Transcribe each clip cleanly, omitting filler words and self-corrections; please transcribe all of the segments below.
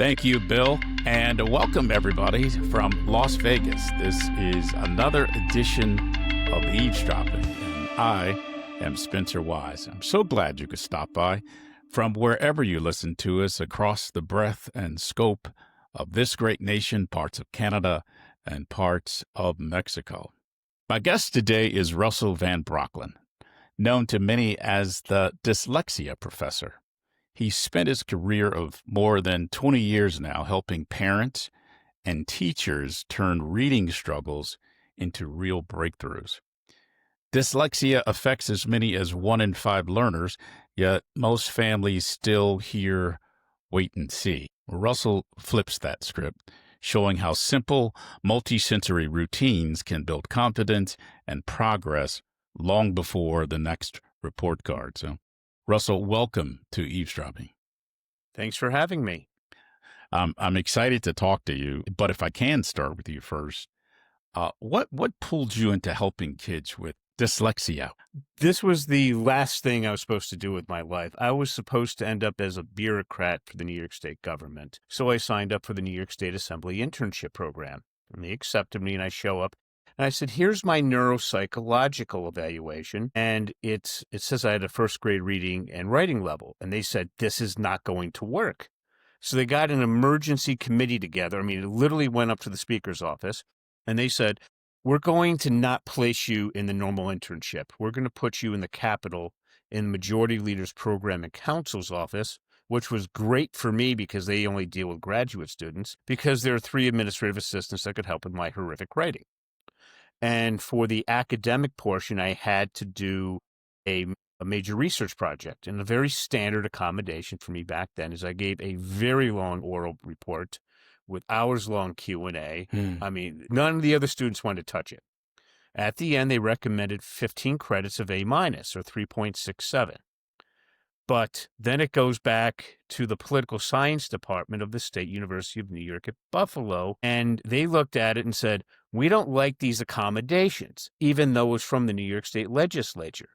Thank you, Bill, and welcome everybody from Las Vegas. This is another edition of Eavesdropping, and I am Spencer Wise. I'm so glad you could stop by from wherever you listen to us across the breadth and scope of this great nation, parts of Canada, and parts of Mexico. My guest today is Russell Van Brocklin, known to many as the dyslexia professor. He spent his career of more than 20 years now helping parents and teachers turn reading struggles into real breakthroughs. Dyslexia affects as many as 1 in 5 learners, yet most families still hear wait and see. Russell flips that script, showing how simple multisensory routines can build confidence and progress long before the next report card. So, Russell, welcome to Eavesdropping. Thanks for having me. I'm excited to talk to you, but if I can start with you first, what pulled you into helping kids with dyslexia? This was the last thing I was supposed to do with my life. I was supposed to end up as a bureaucrat for the New York State government. So I signed up for the New York State Assembly internship program. And they accepted me, and I show up. And I said, here's my neuropsychological evaluation. And it says I had a first grade reading and writing level. And they said, this is not going to work. So they got an emergency committee together. I mean, it literally went up to the speaker's office. And they said, we're going to not place you in the normal internship. We're going to put you in the Capitol in the Majority Leaders Program and Counsel's office, which was great for me because they only deal with graduate students, because there are 3 administrative assistants that could help with my horrific writing. And for the academic portion, I had to do a major research project. And a very standard accommodation for me back then is I gave a very long oral report with hours-long Q&A. I mean, none of the other students wanted to touch it. At the end, they recommended 15 credits of A- or 3.67. But then it goes back to the political science department of the State University of New York at Buffalo, and they looked at it and said, we don't like these accommodations, even though it was from the New York State legislature.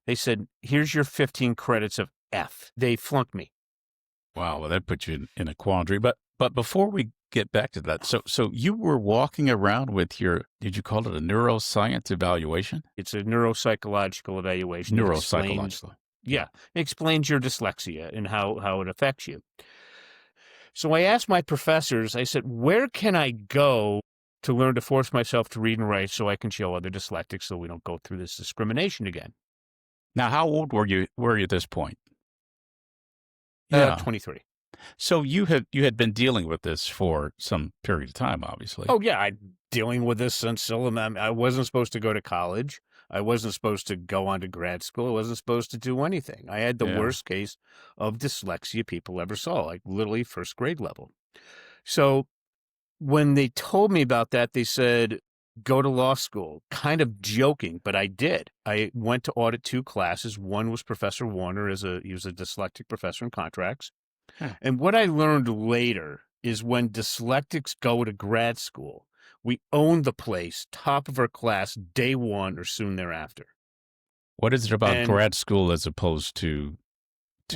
They said, here's your 15 credits of F. They flunked me. Wow, well, that puts you in a quandary. But before we get back to that, so you were walking around with your, did you call it a neuroscience evaluation? It's a neuropsychological evaluation. Neuropsychological. Yeah, it explains your dyslexia and how it affects you. So I asked my professors, I said, where can I go to learn to force myself to read and write so I can show other dyslexics so we don't go through this discrimination again? Now, how old were you at this point? 23. So you had been dealing with this for some period of time, obviously. Oh, yeah, I'm dealing with this since I wasn't supposed to go to college. I wasn't supposed to go on to grad school. I wasn't supposed to do anything. I had the worst case of dyslexia people ever saw, like literally first grade level. So when they told me about that, they said, go to law school, kind of joking, but I did. I went to audit 2 classes. One was Professor Warner, he was a dyslexic professor in contracts. And what I learned later is when dyslexics go to grad school, we own the place, top of our class, day 1 or soon thereafter. What is it about grad school as opposed to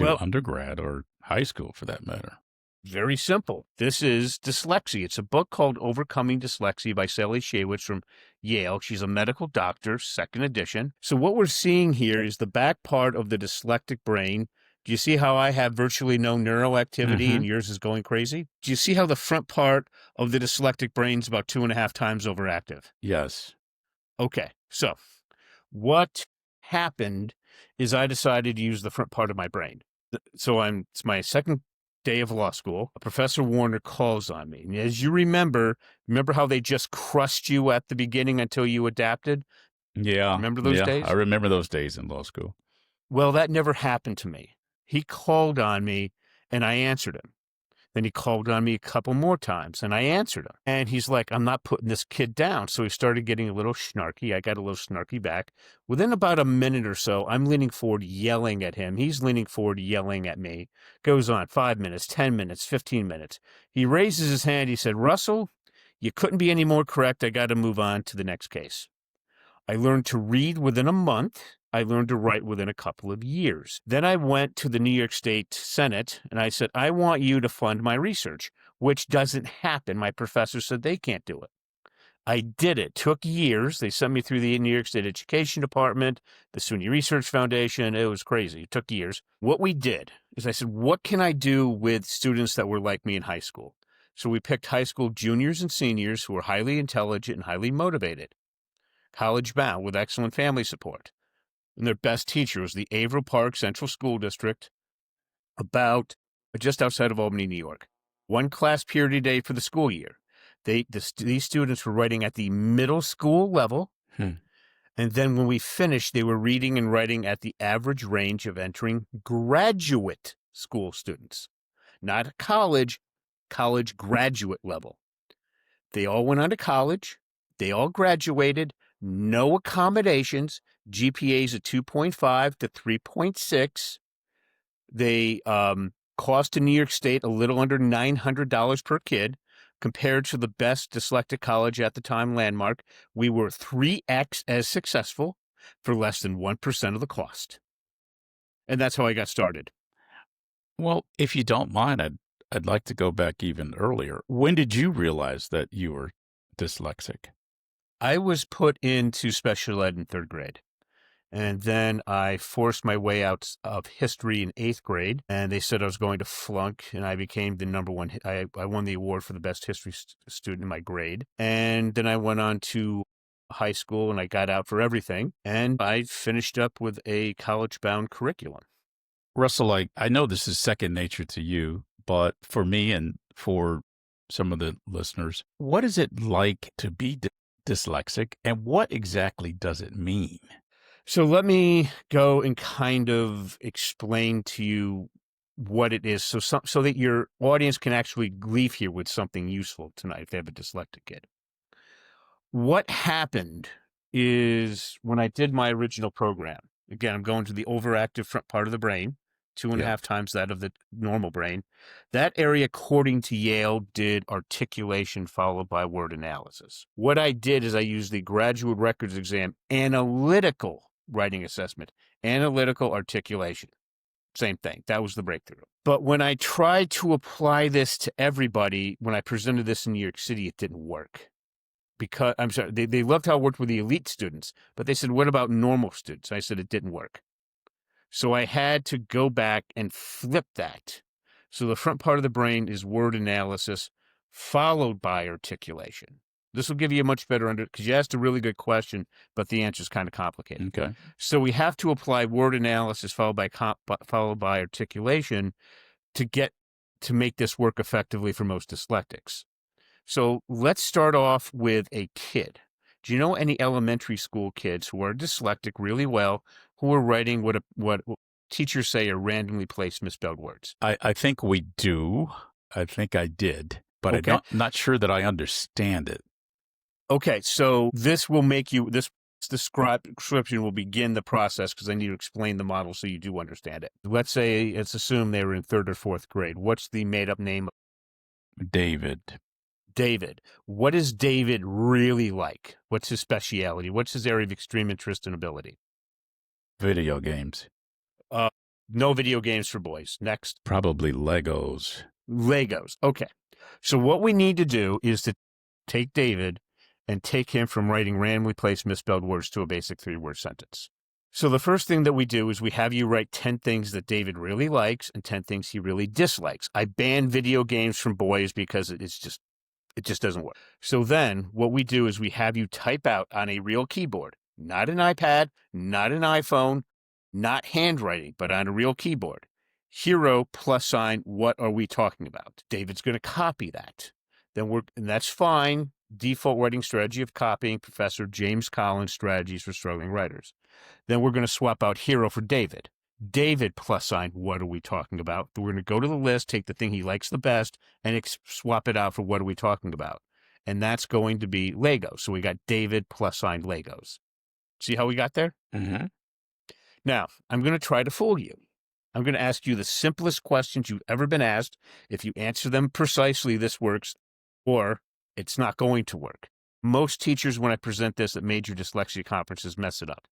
undergrad or high school, for that matter? Very simple. This is dyslexia. It's a book called Overcoming Dyslexia by Sally Shaywitz from Yale. She's a medical doctor, 2nd edition. So what we're seeing here is the back part of the dyslexic brain. Do you see how I have virtually no neural activity and yours is going crazy? Do you see how the front part of the dyslexic brain is about 2.5 times overactive? Yes. Okay. So what happened is I decided to use the front part of my brain. So it's my 2nd day of law school. Professor Warner calls on me. And as you remember how they just crushed you at the beginning until you adapted? Yeah. Remember those days? I remember those days in law school. Well, that never happened to me. He called on me, and I answered him. Then he called on me a couple more times, and I answered him. And he's like, I'm not putting this kid down. So he started getting a little snarky. I got a little snarky back. Within about a minute or so, I'm leaning forward, yelling at him. He's leaning forward, yelling at me. Goes on 5 minutes, 10 minutes, 15 minutes. He raises his hand. He said, Russell, you couldn't be any more correct. I got to move on to the next case. I learned to read within a month. I learned to write within a couple of years. Then I went to the New York State Senate and I said, I want you to fund my research, which doesn't happen. My professor said they can't do it. I did it. Took years. They sent me through the New York State Education Department, the SUNY Research Foundation. It was crazy. It took years. What we did is I said, what can I do with students that were like me in high school? So we picked high school juniors and seniors who were highly intelligent and highly motivated, college bound with excellent family support. And their best teacher was the Averill Park Central School District, about just outside of Albany, New York. One class period a day for the school year. These students were writing at the middle school level. And then when we finished, they were reading and writing at the average range of entering graduate school students, not college graduate level. They all went on to college. They all graduated, no accommodations, GPAs of 2.5 to 3.6. They cost in New York State a little under $900 per kid. Compared to the best dyslexic college at the time, Landmark, we were 3x as successful for less than 1% of the cost. And that's how I got started. Well, if you don't mind, I'd like to go back even earlier. When did you realize that you were dyslexic? I was put into special ed in 3rd grade. And then I forced my way out of history in 8th grade, and they said I was going to flunk, and I became the number one. I won the award for the best history student in my grade. And then I went on to high school, and I got out for everything, and I finished up with a college-bound curriculum. Russell, I know this is second nature to you, but for me and for some of the listeners, what is it like to be dyslexic, and what exactly does it mean? So let me go and kind of explain to you what it is so that your audience can actually leave here with something useful tonight if they have a dyslexic kid. What happened is when I did my original program, again, I'm going to the overactive front part of the brain, 2.5 times that of the normal brain. That area, according to Yale, did articulation followed by word analysis. What I did is I used the graduate records exam analytical writing assessment, analytical articulation. Same thing. That was the breakthrough. But when I tried to apply this to everybody, when I presented this in New York City, it didn't work. Because, I'm sorry, they loved how it worked with the elite students, but they said, what about normal students? I said, it didn't work. So I had to go back and flip that. So the front part of the brain is word analysis followed by articulation. This will give you a much better because you asked a really good question, but the answer is kind of complicated. Okay. So we have to apply word analysis followed by articulation to make this work effectively for most dyslexics. So let's start off with a kid. Do you know any elementary school kids who are dyslexic really well, who are writing what teachers say are randomly placed misspelled words? I think we do. I think I did, but Okay. I'm not sure that I understand it. Okay, so this will make you, this description will begin the process because I need to explain the model so you do understand it. Let's assume they were in 3rd or 4th grade. What's the made-up name? David. What is David really like? What's his speciality? What's his area of extreme interest and ability? Video games. No video games for boys. Next. Probably Legos. Okay. So what we need to do is to take David and take him from writing randomly placed misspelled words to a basic 3-word sentence. So the first thing that we do is we have you write 10 things that David really likes and 10 things he really dislikes. I ban video games from boys because it just doesn't work. So then what we do is we have you type out on a real keyboard, not an iPad, not an iPhone, not handwriting, but on a real keyboard. Hero +, what are we talking about? David's going to copy that. And that's fine. Default writing strategy of copying, Professor James Collins' Strategies for Struggling Writers. Then we're going to swap out hero for David. David +, what are we talking about? We're going to go to the list, take the thing he likes the best, and swap it out for what are we talking about? And that's going to be Legos. So we got David + Legos. See how we got there? Mm-hmm. Now, I'm going to try to fool you. I'm going to ask you the simplest questions you've ever been asked. If you answer them precisely, this works, or it's not going to work. Most teachers, when I present this at major dyslexia conferences, mess it up.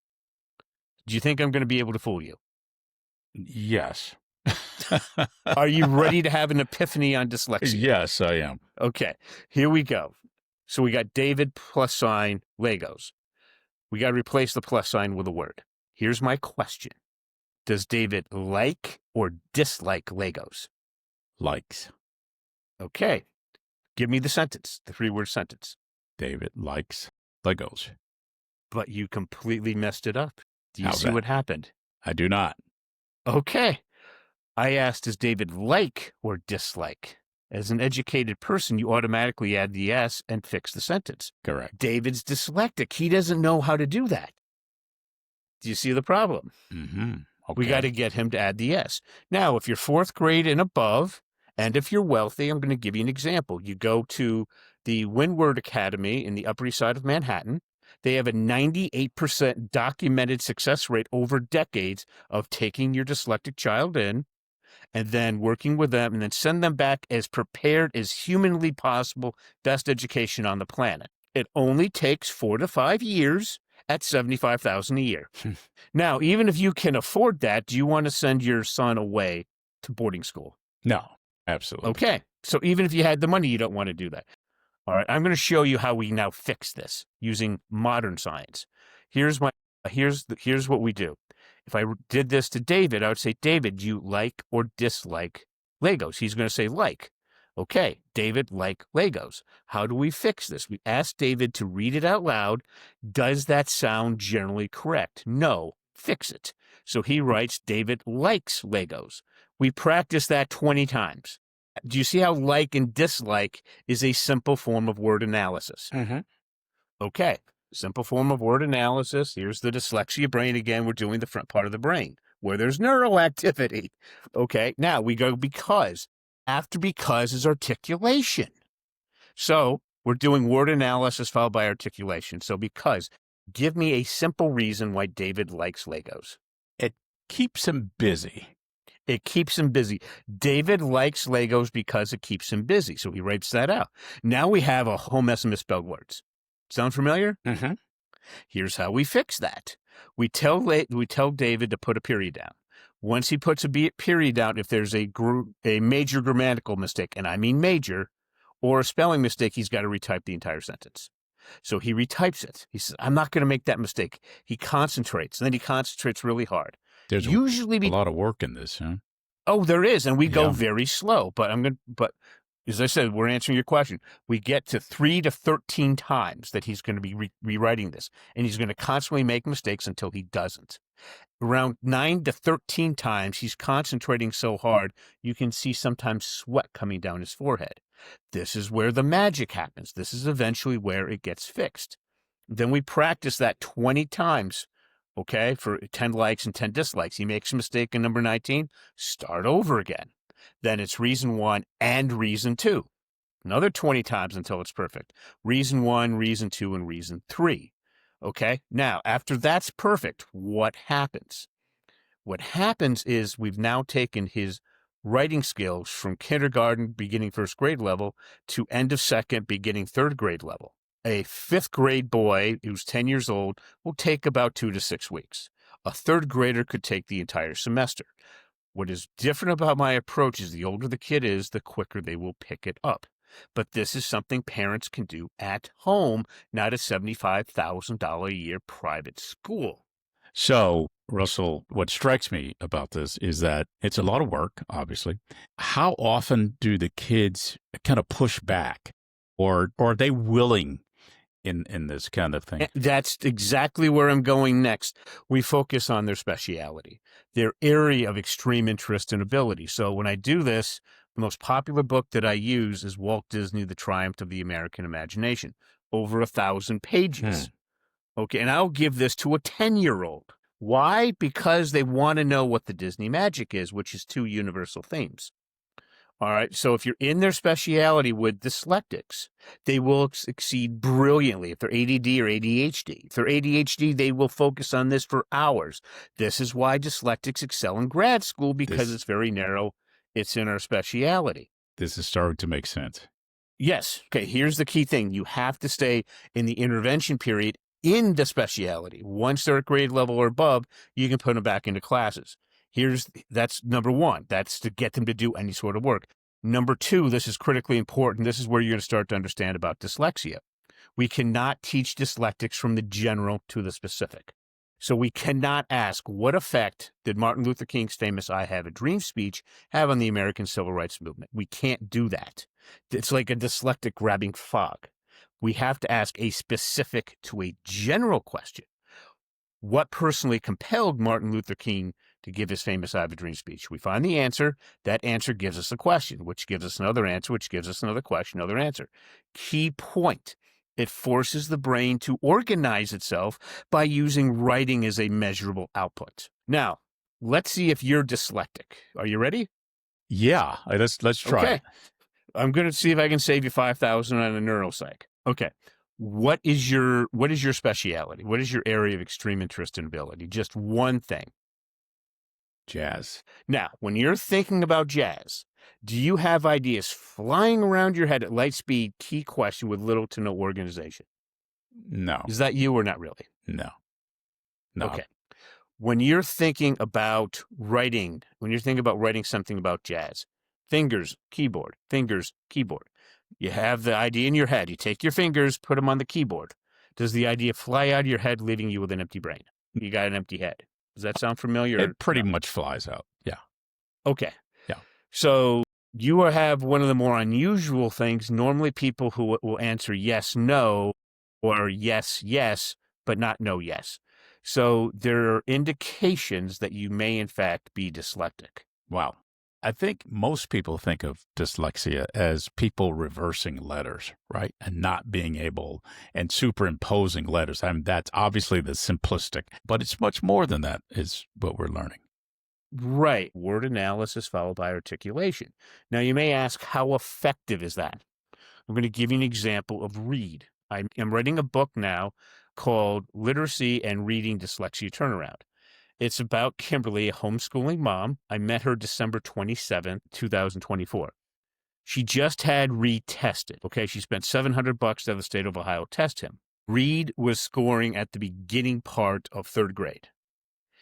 Do you think I'm going to be able to fool you? Yes. Are you ready to have an epiphany on dyslexia? Yes, I am. Okay, here we go. So we got David plus sign Legos. We got to replace the plus sign with a word. Here's my question. Does David like or dislike Legos? Likes. Okay. Give me the sentence, the 3-word sentence. David likes Legos. But you completely messed it up. Do you How's see that? what happened? I do not. Okay. I asked, does David like or dislike? As an educated person, you automatically add the S and fix the sentence. Correct. David's dyslexic. He doesn't know how to do that. Do you see the problem? Mm-hmm. Okay. We got to get him to add the S. Now, if you're 4th grade and above, and if you're wealthy, I'm going to give you an example. You go to the Windward Academy in the Upper East Side of Manhattan. They have a 98% documented success rate over decades of taking your dyslexic child in and then working with them and then send them back as prepared as humanly possible, best education on the planet. It only takes 4 to 5 years at $75,000 a year. Now, even if you can afford that, do you want to send your son away to boarding school? No, absolutely. Okay. So even if you had the money, you don't want to do that. All right. I'm going to show you how we now fix this using modern science. Here's what we do. If I did this to David, I would say, David, do you like or dislike Legos? He's going to say like. Okay, David, like Legos. How do we fix this? We ask David to read it out loud. Does that sound generally correct? No, fix it. So he writes, David likes Legos. We practice that 20 times. Do you see how like and dislike is a simple form of word analysis? Mm-hmm. Okay, simple form of word analysis. Here's the dyslexia brain again. We're doing the front part of the brain where there's neural activity. Okay, now we go because. After because is articulation. So we're doing word analysis followed by articulation. So because, give me a simple reason why David likes Legos. It keeps him busy. It keeps him busy. David likes Legos because it keeps him busy. So he writes that out. Now we have a whole mess of misspelled words. Sound familiar? Mm-hmm. Here's how we fix that. We tell David to put a period down. Once he puts a period down, if there's a major grammatical mistake, and I mean major, or a spelling mistake, he's got to retype the entire sentence. So he retypes it. He says, I'm not going to make that mistake. He concentrates, and then he concentrates really hard. There's usually a lot of work in this, huh? Oh, there is, and we go very slow. But as I said, we're answering your question. We get to 3 to 13 times that he's going to be rewriting this, and he's going to constantly make mistakes until he doesn't. Around 9 to 13 times, he's concentrating so hard, you can see sometimes sweat coming down his forehead. This is where the magic happens. This is eventually where it gets fixed. Then we practice that 20 times, okay, for 10 likes and 10 dislikes. He makes a mistake in number 19, start over again. Then it's reason 1 and reason 2. Another 20 times until it's perfect. Reason 1, reason 2, and reason 3. Okay, now after that's perfect, what happens? What happens is we've now taken his writing skills from kindergarten, beginning 1st grade level, to end of 2nd, beginning 3rd grade level. A 5th grade boy who's 10 years old will take about 2 to 6 weeks. A 3rd grader could take the entire semester. What is different about my approach is the older the kid is, the quicker they will pick it up. But this is something parents can do at home, not a $75,000 a year private school. So, Russell, what strikes me about this is that it's a lot of work, obviously. How often do the kids kind of push back, or are they willing in this kind of thing? That's exactly where I'm going next. We focus on their speciality, their area of extreme interest and ability. So when I do this, the most popular book that I use is Walt Disney, The Triumph of the American Imagination, over 1,000 pages. Okay, and I'll give this to a 10-year-old. Why? Because they want to know what the Disney magic is, which is 2 universal themes. All right, so if you're in their speciality with dyslexics, they will succeed brilliantly if they're ADD or ADHD. If they're ADHD, they will focus on this for hours. This is why dyslexics excel in grad school, because it's very narrow. It's in our speciality. This is starting to make sense. Yes. Okay, here's the key thing. You have to stay in the intervention period in the speciality. Once they're at grade level or above, you can put them back into classes. That's number one. That's to get them to do any sort of work. Number two, this is critically important. This is where you're going to start to understand about dyslexia. We cannot teach dyslexics from the general to the specific. So we cannot ask, what effect did Martin Luther King's famous I Have a Dream speech have on the American Civil Rights Movement? We can't do that. It's like a dyslexic grabbing fog. We have to ask a specific to a general question. What personally compelled Martin Luther King to give his famous I Have a Dream speech? We find the answer. That answer gives us a question, which gives us another answer, which gives us another question, another answer. Key point. It forces the brain to organize itself by using writing as a measurable output. Now, let's see if you're dyslexic. Are you ready? Yeah, let's try Okay. it. I'm going to see if I can save you $5,000 on a neuropsych. Okay. What is your speciality? What is your area of extreme interest and ability? Just one thing. Jazz. Now, when you're thinking about jazz, do you have ideas flying around your head at light speed? Key question with little to no organization. No. Is that you or not really? No. Okay. When you're thinking about writing, something about jazz, fingers, keyboard, you have the idea in your head. You take your fingers, put them on the keyboard. Does the idea fly out of your head, leaving you with an empty brain? You got an empty head. Does that sound familiar? It pretty much flies out. Yeah. Okay. Yeah. So you have one of the more unusual things. Normally people who will answer yes, no, or yes, yes, but not no, yes. So there are indications that you may, in fact, be dyslexic. Wow. I think most people think of dyslexia as people reversing letters, right? And not being able and superimposing letters. I mean, that's obviously the simplistic, but it's much more than that, is what we're learning. Right. Word analysis followed by articulation. Now, you may ask, how effective is that? I'm going to give you an example of read. I'm writing a book now called Literacy and Reading Dyslexia Turnaround. It's about Kimberly, a homeschooling mom. I met her December 27th, 2024. She just had Reed tested. Okay, she spent $700 to have the state of Ohio test him. Reed was scoring at the beginning part of third grade.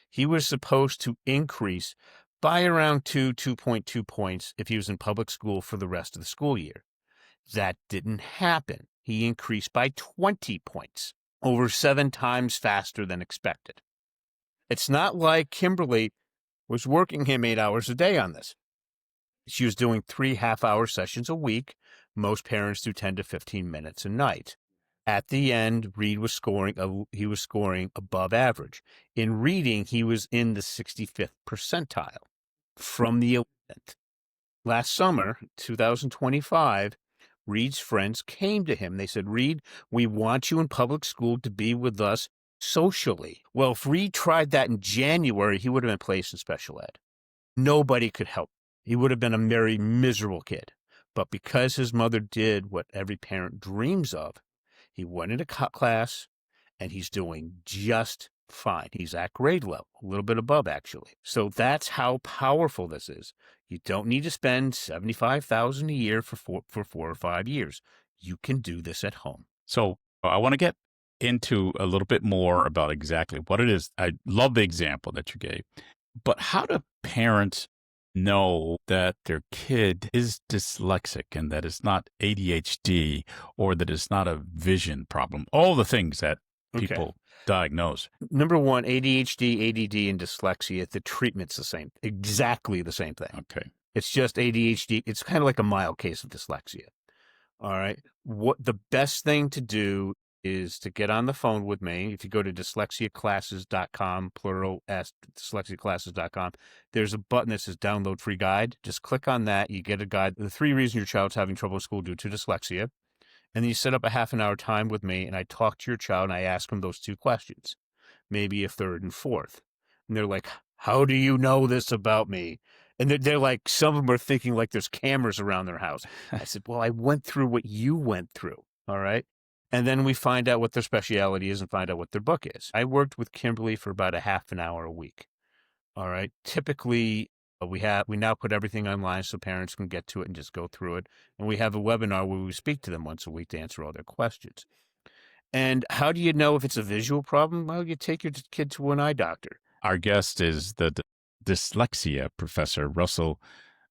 He was supposed to increase by around 2.2 points if he was in public school for the rest of the school year. That didn't happen. He increased by 20 points, over 7 times faster than expected. It's not like Kimberly was working him 8 hours a day on this. She was doing 3 half-hour sessions a week. Most parents do 10 to 15 minutes a night. At the end, Reed was scoring above average. In reading, he was in the 65th percentile from the 11th. Last summer, 2025, Reed's friends came to him. They said, Reed, we want you in public school to be with us socially. Well, if Reed tried that in January, he would have been placed in special ed. Nobody could help. He would have been a very miserable kid. But because his mother did what every parent dreams of, he went into class, and he's doing just fine. He's at grade level, a little bit above, actually. So that's how powerful this is. You don't need to spend $75,000 a year for 4 or 5 years. You can do this at home. So I want to get into a little bit more about exactly what it is. I love the example that you gave, but how do parents know that their kid is dyslexic and that it's not ADHD or that it's not a vision problem? All the things that people diagnose. Number one, ADHD, ADD, and dyslexia, the treatment's the same, exactly the same thing. Okay. It's just ADHD. It's kind of like a mild case of dyslexia. All right. What the best thing to do is to get on the phone with me. If you go to dyslexiaclasses.com, plural S, dyslexiaclasses.com, there's a button that says download free guide. Just click on that. You get a guide. The 3 reasons your child's having trouble in school due to dyslexia. And then you set up a half an hour time with me, and I talk to your child, and I ask them those 2 questions, maybe a third and fourth. And they're like, how do you know this about me? And they're like, some of them are thinking like there's cameras around their house. I said, well, I went through what you went through. All right. And then we find out what their specialty is and find out what their book is. I worked with Kimberly for about a half an hour a week. All right. Typically, We now put everything online so parents can get to it and just go through it. And we have a webinar where we speak to them once a week to answer all their questions. And how do you know if it's a visual problem? Well, you take your kid to an eye doctor. Our guest is the dyslexia professor, Russell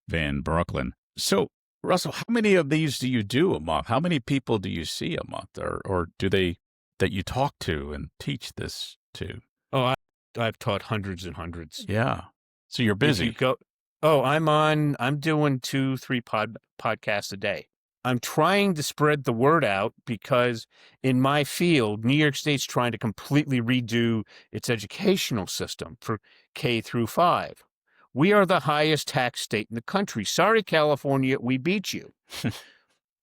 Van Brooklyn. So, Russell, how many of these do you do a month? How many people do you see a month, or do they that you talk to and teach this to? Oh, I've taught hundreds and hundreds. Yeah. So you're If busy. you go, I'm doing 2-3 podcasts a day. I'm trying to spread the word out because in my field, New York State's trying to completely redo its educational system for K through 5. We are the highest tax state in the country. Sorry, California, we beat you.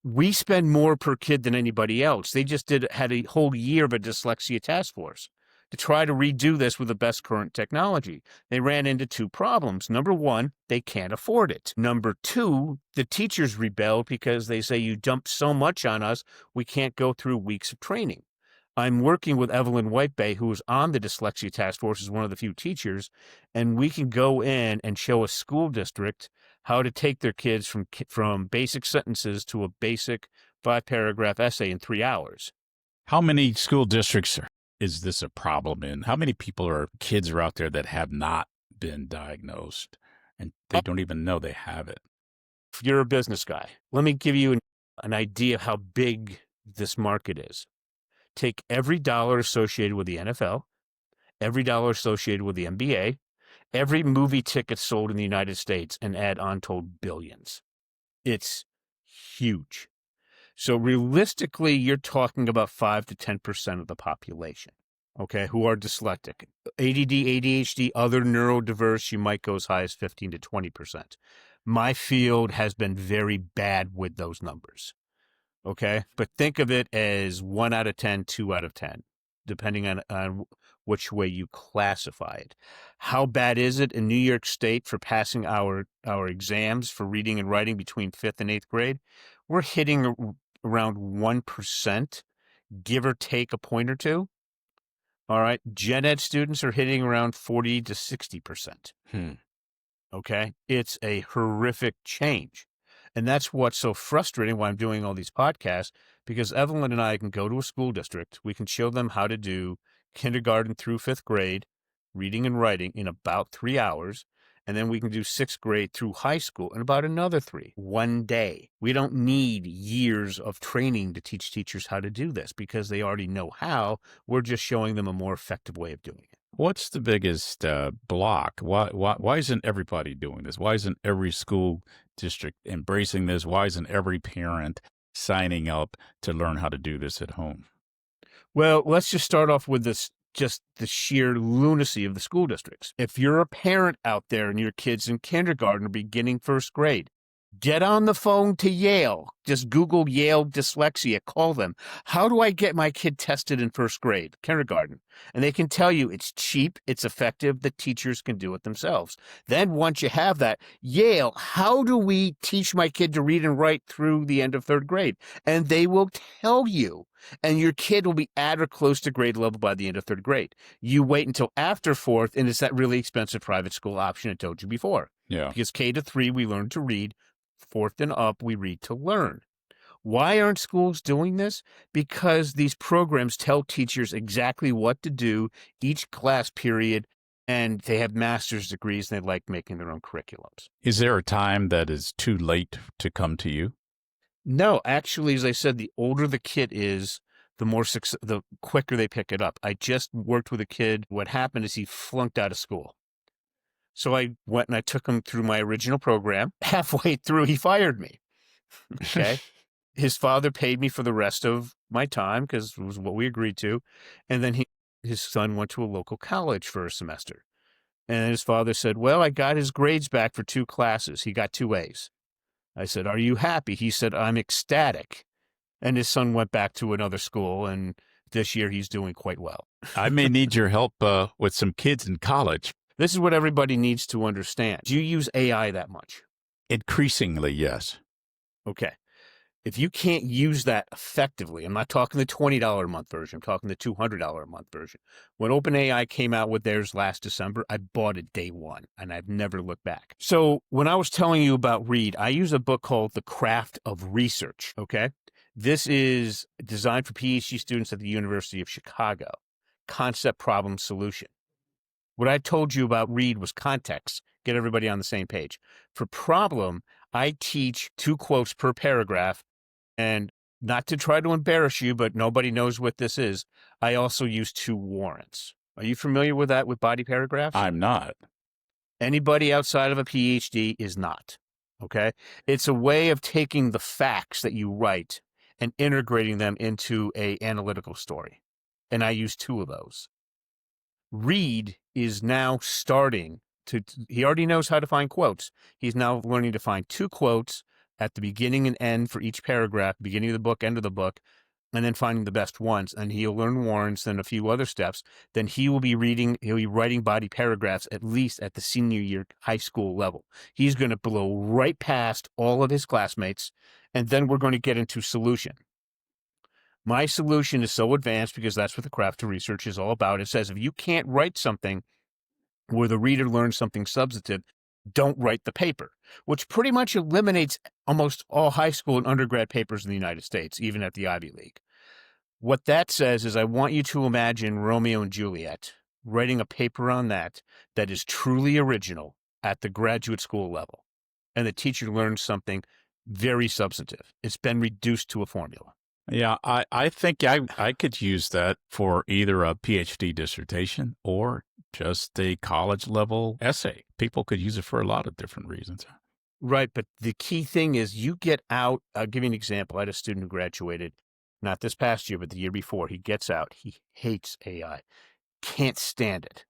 We spend more per kid than anybody else. They just had a whole year of a dyslexia task force to try to redo this with the best current technology. They ran into 2 problems. Number 1, they can't afford it. Number 2, the teachers rebelled because they say you dump so much on us, we can't go through weeks of training. I'm working with Evelyn Whitebay, who is on the dyslexia task force as one of the few teachers, and we can go in and show a school district how to take their kids from basic sentences to a basic 5-paragraph essay in 3 hours. How many school districts is this a problem in? How many kids are out there that have not been diagnosed and they don't even know they have it? If you're a business guy, let me give you an idea of how big this market is. Take every dollar associated with the NFL, every dollar associated with the NBA, every movie ticket sold in the United States, and add untold billions. It's huge. So realistically, you're talking about 5 to 10% of the population, okay, who are dyslexic. ADD, ADHD, other neurodiverse, you might go as high as 15 to 20%. My field has been very bad with those numbers, okay? But think of it as 1 out of 10, 2 out of 10, depending on which way you classify it. How bad is it in New York State for passing our exams for reading and writing between 5th and 8th grade? We're hitting around 1%, give or take a point or two. All right. Gen Ed students are hitting around 40 to 60%. Okay. It's a horrific change. And that's what's so frustrating why I'm doing all these podcasts, because Evelyn and I can go to a school district. We can show them how to do kindergarten through 5th grade, reading and writing in about 3 hours. And then we can do 6th grade through high school in about another 3, one day. We don't need years of training to teach teachers how to do this because they already know how. We're just showing them a more effective way of doing it. What's the biggest block? Why isn't everybody doing this? Why isn't every school district embracing this? Why isn't every parent signing up to learn how to do this at home? Well, let's just start off with just the sheer lunacy of the school districts. If you're a parent out there and your kid's in kindergarten or beginning 1st grade, get on the phone to Yale. Just Google Yale dyslexia. Call them. How do I get my kid tested in 1st grade, kindergarten? And they can tell you it's cheap, it's effective, the teachers can do it themselves. Then once you have that, Yale, how do we teach my kid to read and write through the end of 3rd grade? And they will tell you. And your kid will be at or close to grade level by the end of 3rd grade. You wait until after 4th, and it's that really expensive private school option I told you before. Yeah. Because K to 3, we learn to read. 4th and up, we read to learn. Why aren't schools doing this? Because these programs tell teachers exactly what to do each class period, and they have master's degrees, and they like making their own curriculums. Is there a time that is too late to come to you? No, actually, as I said, the older the kid is, the quicker they pick it up. I just worked with a kid. What happened is he flunked out of school. So I went and I took him through my original program. Halfway through, he fired me. Okay. His father paid me for the rest of my time because it was what we agreed to. And then his son went to a local college for a semester. And his father said, well, I got his grades back for 2 classes. He got 2 A's. I said, are you happy? He said, I'm ecstatic. And his son went back to another school, and this year he's doing quite well. I may need your help with some kids in college. This is what everybody needs to understand. Do you use AI that much? Increasingly, yes. Okay. If you can't use that effectively, I'm not talking the $20 a month version, I'm talking the $200 a month version. When OpenAI came out with theirs last December, I bought it day one, and I've never looked back. So when I was telling you about Read, I use a book called The Craft of Research, okay? This is designed for PhD students at the University of Chicago. Concept, problem, solution. What I told you about Read was context, get everybody on the same page. For problem, I teach 2 quotes per paragraph. And not to try to embarrass you, but nobody knows what this is. I also use 2 warrants. Are you familiar with that with body paragraphs? I'm not. Anybody outside of a PhD is not. Okay. It's a way of taking the facts that you write and integrating them into a analytical story. And I use 2 of those. Reed is now starting he already knows how to find quotes. He's now learning to find 2 quotes at the beginning and end for each paragraph, beginning of the book, end of the book, and then finding the best ones. And he'll learn warrants and a few other steps. Then he'll be writing body paragraphs at least at the senior year high school level. He's going to blow right past all of his classmates, and then we're going to get into solution. My solution is so advanced because that's what the craft of research is all about. It says if you can't write something where the reader learns something substantive, don't write the paper, which pretty much eliminates almost all high school and undergrad papers in the United States, even at the Ivy League. What that says is I want you to imagine Romeo and Juliet writing a paper on that is truly original at the graduate school level. And the teacher learns something very substantive. It's been reduced to a formula. Yeah, I think I could use that for either a PhD dissertation or just a college level essay. People could use it for a lot of different reasons. Right. But the key thing is you get out. I'll give you an example. I had a student who graduated, not this past year, but the year before. He gets out. He hates AI. Can't stand it.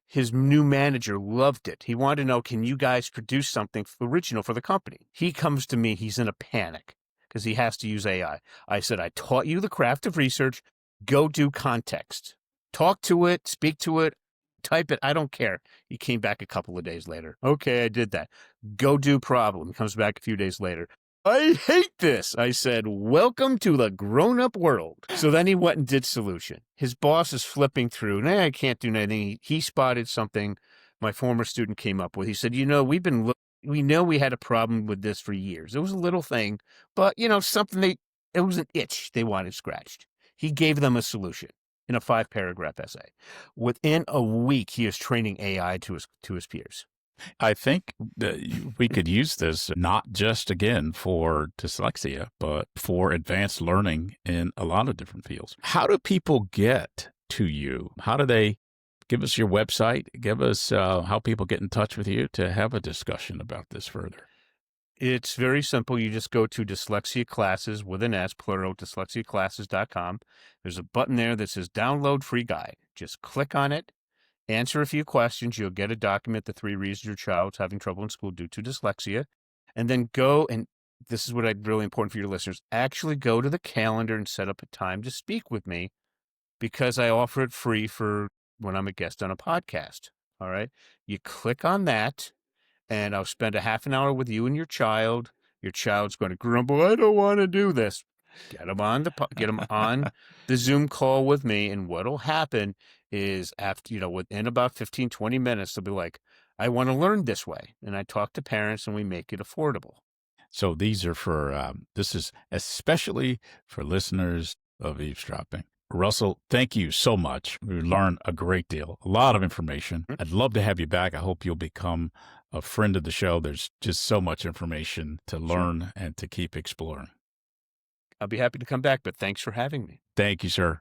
His new manager loved it. He wanted to know, can you guys produce something original for the company? He comes to me. He's in a panic because he has to use AI. I said, I taught you the craft of research. Go do context. Talk to it, speak to it, type it. I don't care. He came back a couple of days later. Okay, I did that. Go do problem. He comes back a few days later. I hate this. I said, welcome to the grown-up world. So then he went and did solution. His boss is flipping through. Nah, I can't do anything. He spotted something my former student came up with. He said, we know we had a problem with this for years. It was a little thing, but, something it was an itch they wanted scratched. He gave them a solution in a 5-paragraph essay. Within a week, he is training AI to his peers. I think that we could use this not just, again, for dyslexia, but for advanced learning in a lot of different fields. How do people get to you? How do they give us your website? Give us how people get in touch with you to have a discussion about this further. It's very simple. You just go to Dyslexia Classes with an S, plural, dyslexiaclasses.com. There's a button there that says download free guide. Just click on it. Answer a few questions. You'll get a document, the 3 reasons your child's having trouble in school due to dyslexia. And then go, and this is what I'd really important for your listeners, actually go to the calendar and set up a time to speak with me because I offer it free for when I'm a guest on a podcast. All right. You click on that and I'll spend a half an hour with you and your child. Your child's going to grumble, I don't want to do this. Get them on the Zoom call with me. And what'll happen is after, within about 15, 20 minutes, they'll be like, I want to learn this way. And I talk to parents and we make it affordable. So these are this is especially for listeners of eavesdropping. Russell, thank you so much. We learned a great deal, a lot of information. I'd love to have you back. I hope you'll become a friend of the show. There's just so much information to learn and to keep exploring. I'll be happy to come back, but thanks for having me. Thank you, sir.